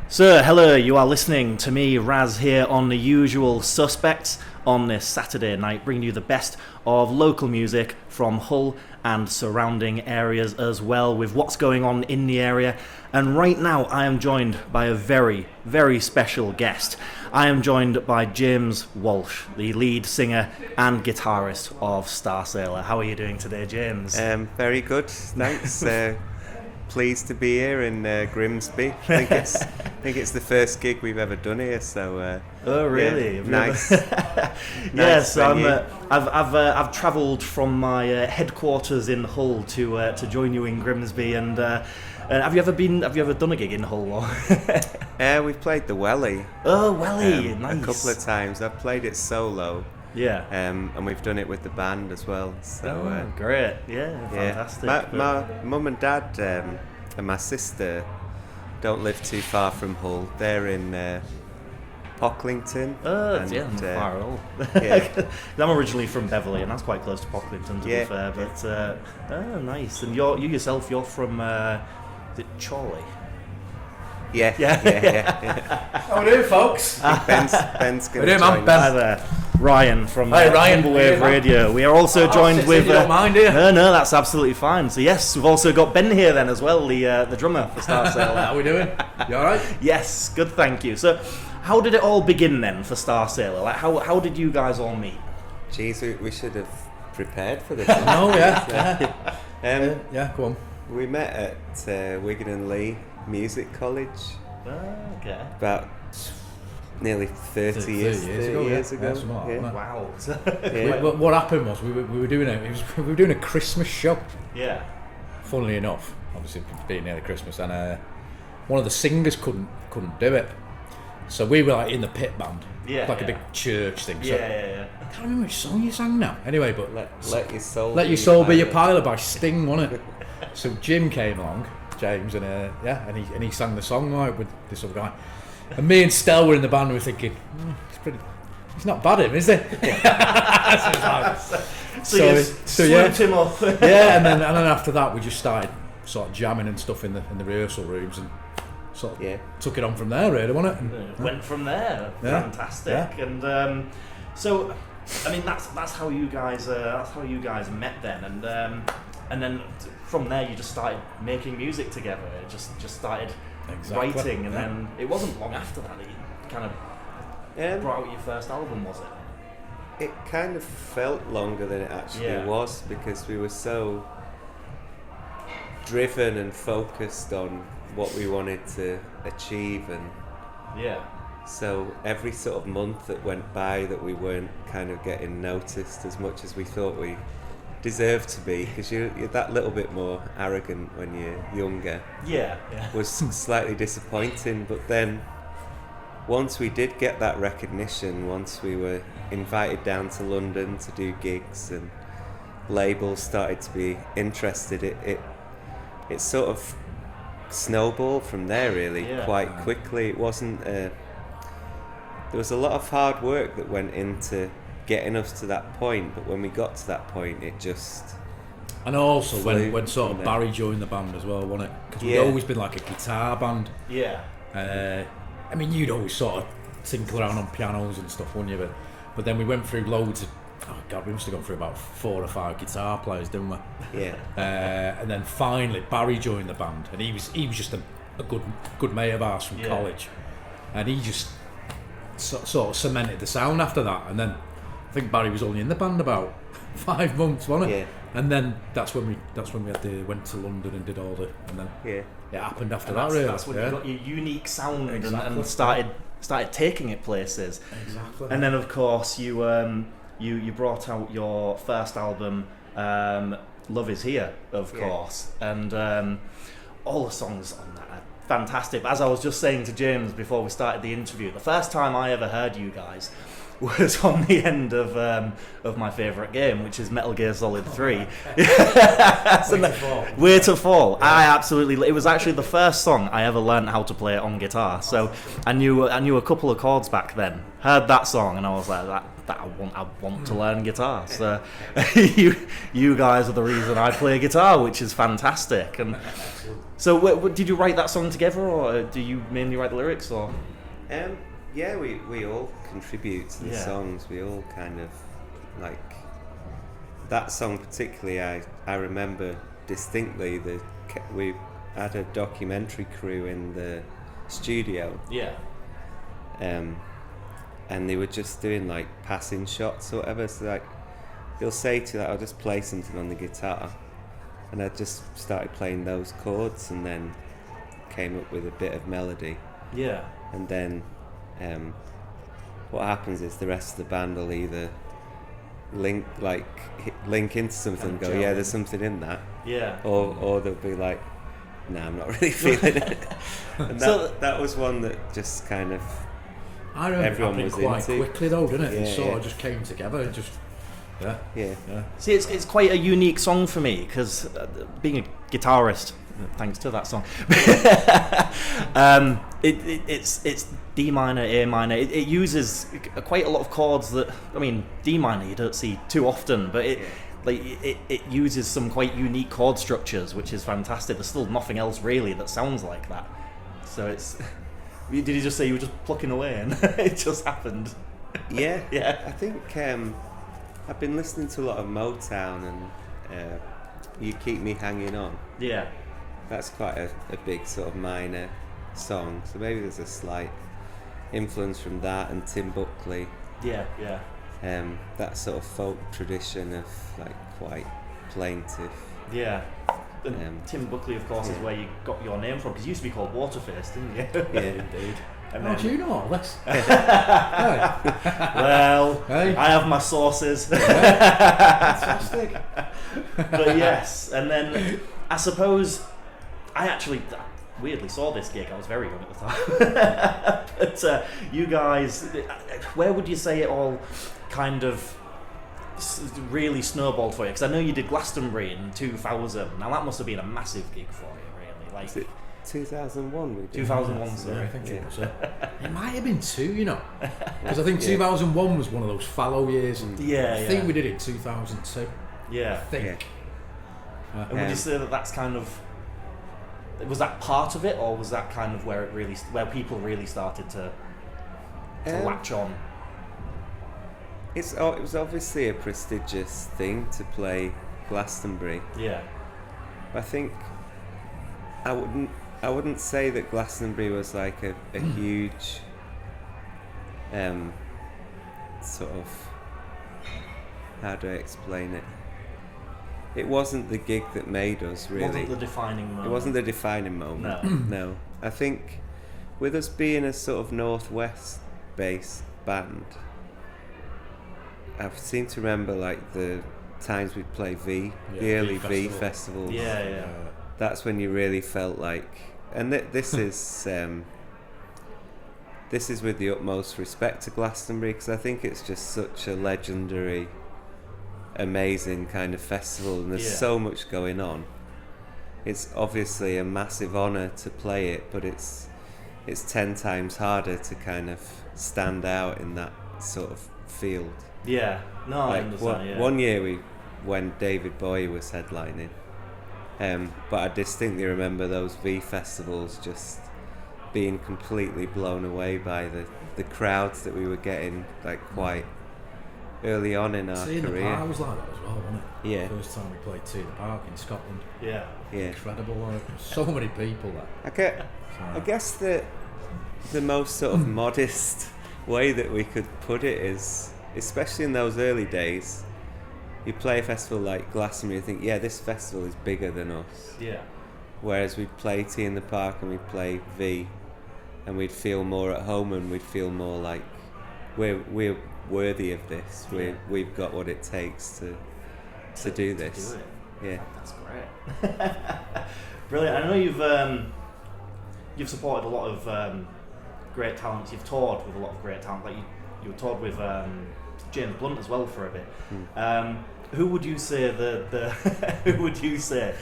Sir, hello, you are listening to me, Raz, here on The Usual Suspects on this Saturday night, bringing you the best of local music from Hull and surrounding areas as well, with what's going on in the area. And right now I am joined by a very, very special guest. I am joined by James Walsh, the lead singer and guitarist of Starsailor. How are you doing today, James? Very good, thanks. Pleased to be here in Grimsby. I think it's the first gig we've ever done here. So. Oh really? Yeah, nice. Yes, I've travelled from my headquarters in Hull to join you in Grimsby. And have you ever done a gig in Hull? We've played the Welly. Oh, Welly, nice. A couple of times. I've played it solo. Yeah. And we've done it with the band as well. So great. Yeah, fantastic. My mum and dad and my sister don't live too far from Hull. They're in Pocklington. Oh, not far at all. Yeah. I'm originally from Beverley, and that's quite close to Pocklington, to be fair. But nice. And you're from is it Chorley? Yeah. How are we doing, folks? Ben's going to join Hi there. Ryan from Ryan. Humber Radio. We are also joined with... don't mind, dear. No, that's absolutely fine. So yes, we've also got Ben here then as well, the drummer for Starsailor. How are we doing? You alright? Yes, good, thank you. So how did it all begin then for Starsailor? Like, how did you guys all meet? Jeez, we should have prepared for this. No, yeah. Yeah, go on. We met at Wigan and Lee Music College. Okay. About nearly 30 years ago. Yeah. Wow. What happened was we were doing a Christmas show. Yeah. Funnily enough, obviously being nearly Christmas, and one of the singers couldn't do it, so we were like in the pit band, a big church thing. So Yeah. I can't remember which song you sang now. Anyway, but let your soul be your pilot by Sting, wasn't it? So Jim came along, James, and he sang the song like with this other guy, and me and Stel were in the band. We were thinking, he's not bad, him, is he? So you swooped him up. Yeah, and then after that we just started sort of jamming and stuff in the rehearsal rooms and sort of took it on from there, really, wasn't it? And, went from there. Yeah. Fantastic. Yeah. And so, I mean, that's how you guys met then, and then from there you just started making music together. It just started writing, and then it wasn't long after that you kind of brought out your first album, was it? It kind of felt longer than it actually was, because we were so driven and focused on what we wanted to achieve, and so every sort of month that went by that we weren't kind of getting noticed as much as we thought we deserved to be, because you're that little bit more arrogant when you're younger, was slightly disappointing. But then once we did get that recognition, once we were invited down to London to do gigs and labels started to be interested, it sort of snowballed from there really quite quickly. It wasn't there was a lot of hard work that went into getting us to that point, but when we got to that point it just... And also when sort of Barry joined the band as well, wasn't it? Because we'd always been like a guitar band. I mean, you'd always sort of tinkle around on pianos and stuff, wouldn't you? But then we went through loads of... Oh God, we must have gone through about 4 or 5 guitar players, didn't we? Yeah. And then finally Barry joined the band, and he was just a good mate of ours from college, and he just sort of cemented the sound after that. And then I think Barry was only in the band about 5 months, wasn't it? Yeah. And then that's when we went to London and did all the, and then it happened after that. Really, that's when you got your unique sound and started taking it places. Exactly. And then of course you brought out your first album, Love Is Here, of course, and all the songs on that are fantastic. As I was just saying to James before we started the interview, the first time I ever heard you guys was on the end of my favourite game, which is Metal Gear Solid 3. Way to Fall. It was actually the first song I ever learned how to play on guitar. So I knew a couple of chords back then. Heard that song and I was like, that I want to learn guitar. So you guys are the reason I play guitar, which is fantastic. And so, what, did you write that song together, or do you mainly write the lyrics, or? Yeah, we all contribute to the songs. We all kind of like that song particularly. I remember distinctly we had a documentary crew in the studio. Yeah. And they were just doing like passing shots or whatever. So like they'll say to you, like, I'll just play something on the guitar, and I just started playing those chords, and then came up with a bit of melody. Yeah. And then what happens is the rest of the band will either link into something and go, yeah, there's something in that. Yeah. Or they'll be like, no, I'm not really feeling it. And that was one that just kind of I remember everyone was quite into. quickly though, didn't it? Yeah, It sort of just came together. It just yeah. See, it's quite a unique song for me because being a guitarist, thanks to that song, it's D minor, A minor. It uses quite a lot of chords that, I mean, D minor you don't see too often, but it uses some quite unique chord structures, which is fantastic. There's still nothing else really that sounds like that. So it's. Did you just say you were just plucking away and it just happened? Yeah. Yeah. I think I've been listening to a lot of Motown and You Keep Me Hanging On. Yeah. That's quite a big sort of minor song. So maybe there's a slight influence from that and Tim Buckley. Yeah, yeah. That sort of folk tradition of like quite plaintive. Yeah. And Tim Buckley, of course, is where you got your name from, because you used to be called Waterface, didn't you? Yeah, indeed. How do you know all this? Well, hey. I have my sources. Fantastic. But yes, and then I suppose I actually weirdly saw this gig. I was very young at the time. But you guys, where would you say it all kind of really snowballed for you? Because I know you did Glastonbury in 2000. Now that must have been a massive gig for you, really. Like, is it 2001 we did? 2001, sorry. I think it was. It might have been 2, you know, because I think 2001 was one of those fallow years. And I think we did it in 2002. Yeah. I think. And would you say that that's kind of, was that part of it, or was that kind of where people really started to latch on? It was obviously a prestigious thing to play Glastonbury. Yeah. I think I wouldn't say that Glastonbury was like a huge sort of, how do I explain it? It wasn't the gig that made us, really. It wasn't the defining moment. It wasn't the defining moment. No. No. I think with us being a sort of northwest based band, I seem to remember like the times we'd play the early V festivals. Yeah. That's when you really felt like, and this is with the utmost respect to Glastonbury, because I think it's just such a legendary, amazing kind of festival, and there's so much going on. It's obviously a massive honour to play it, but it's 10 times harder to kind of stand out in that sort of field. Yeah, no, I understand. One year when David Bowie was headlining, but I distinctly remember those V festivals just being completely blown away by the crowds that we were getting, like quite early on in our career. The Park was like that as well, wasn't it? Yeah. The first time we played the Park in Scotland. Yeah. Incredible. So many people there. I guess the most sort of modest way that we could put it is, especially in those early days, you play a festival like Glastonbury, you think, yeah, this festival is bigger than us. Yeah. Whereas we'd play T in the Park and we'd play V, and we'd feel more at home, and we'd feel more like we're worthy of this. We've got what it takes to do this. To do it. Yeah. That's great. Brilliant. I know you've supported a lot of great talents. You've toured with a lot of great talent. Like you toured with James Blunt as well for a bit. Who would you say who would you say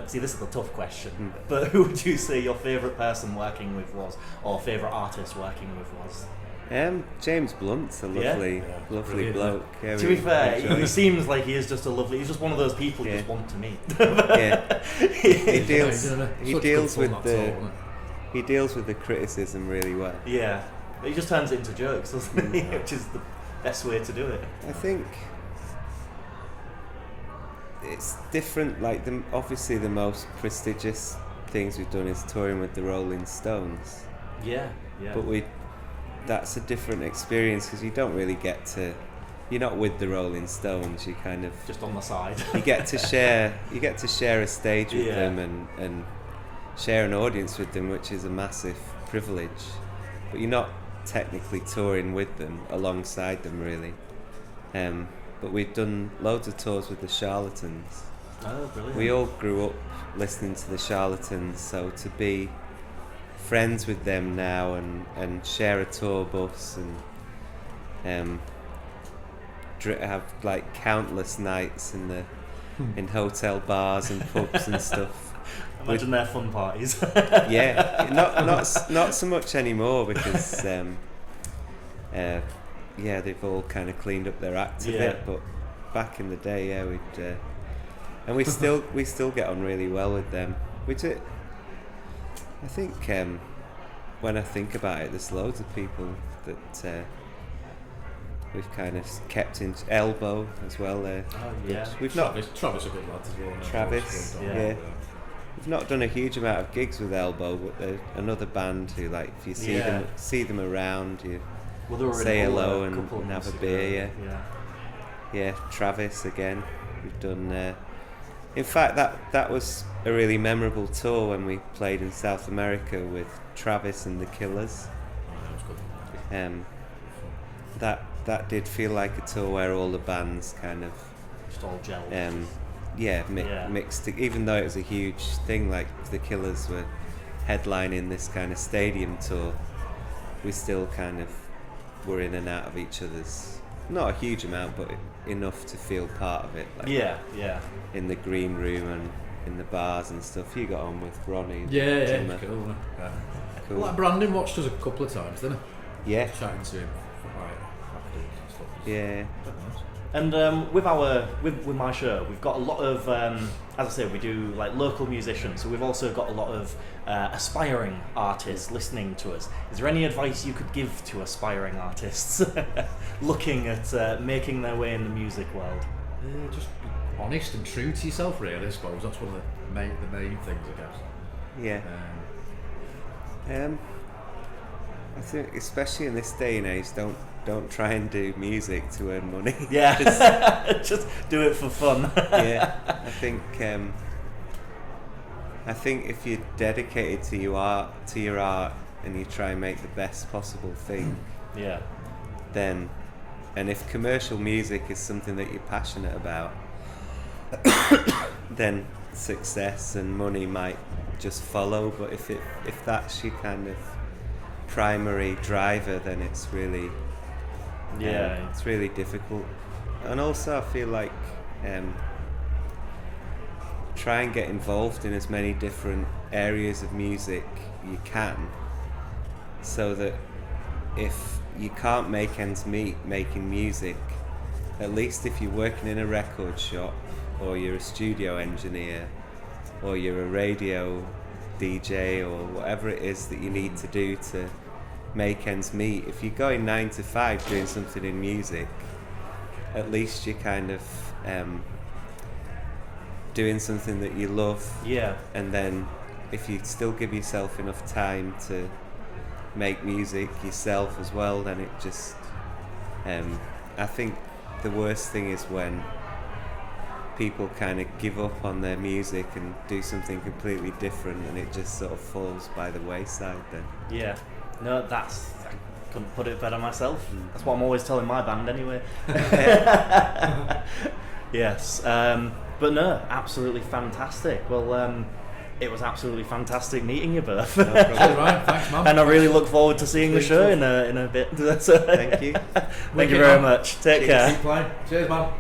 see, this is a tough question, but who would you say your favourite person working with was, or favourite artist working with was? James Blunt's a lovely bloke. Yeah, to be fair, he seems like he is just a lovely. He's just one of those people you just want to meet. He deals with the criticism really well. Yeah, he just turns it into jokes, doesn't he? Which is the best way to do it. I think it's different. Like obviously the most prestigious things we've done is touring with the Rolling Stones. Yeah. But that's a different experience because you don't really get to. You're not with the Rolling Stones. You kind of just on the side. You get to share a stage with them and share an audience with them, which is a massive privilege. But you're not technically touring with them, alongside them, really. But we've done loads of tours with the Charlatans. Oh, brilliant! We all grew up listening to the Charlatans, so to be friends with them now and share a tour bus and have like countless nights in hotel bars and pubs and stuff. Imagine their fun parties. Not so much anymore because they've all kind of cleaned up their act a bit. But back in the day, we'd and we still get on really well with them. I think when I think about it, there's loads of people that we've kind of kept in Elbow as well. We've Travis a good lad as well. Travis, we've not done a huge amount of gigs with Elbow, but they're another band who, like, if you see them around, you say hello and have a beer. Yeah, Travis again. We've done. In fact, that was a really memorable tour when we played in South America with Travis and the Killers. That did feel like a tour where all the bands kind of just all gelled. Mixed. Even though it was a huge thing, like the Killers were headlining this kind of stadium tour, we still kind of were in and out of each other's. Not a huge amount, but enough to feel part of it. Like in the green room and in the bars and stuff. You got on with Ronnie. Cool. Cool. Like Brandon watched us a couple of times, didn't he? Yeah. Chatting to him afterwards and stuff. Yeah. And with my show, we've got a lot of, as I say, we do like local musicians, so we've also got a lot of aspiring artists listening to us. Is there any advice you could give to aspiring artists looking at making their way in the music world? Just be honest and true to yourself, really. I suppose that's one of the main things, I guess. Yeah. I think, especially in this day and age, don't try and do music to earn money. Yeah, just do it for fun. Yeah, I think if you're dedicated to your art, and you try and make the best possible thing, then, and if commercial music is something that you're passionate about, then success and money might just follow. But if that's your kind of primary driver, then it's really it's really difficult. And also I feel like try and get involved in as many different areas of music you can, so that if you can't make ends meet making music, at least if you're working in a record shop, or you're a studio engineer, or you're a radio DJ, or whatever it is that you need to do to make ends meet, if you're going 9 to 5 doing something in music, at least you're kind of doing something that you love. Yeah. And then if you still give yourself enough time to make music yourself as well, then it just I think the worst thing is when people kind of give up on their music and do something completely different, and it just sort of falls by the wayside then. Yeah. No, I couldn't put it better myself. That's what I'm always telling my band anyway. Yes. But no, absolutely fantastic. Well, it was absolutely fantastic meeting you both. No problem. Right, thanks, man. And I really look forward to seeing the show in a bit. Thank you. Thank you very much. Take care. Keep playing. Cheers, man.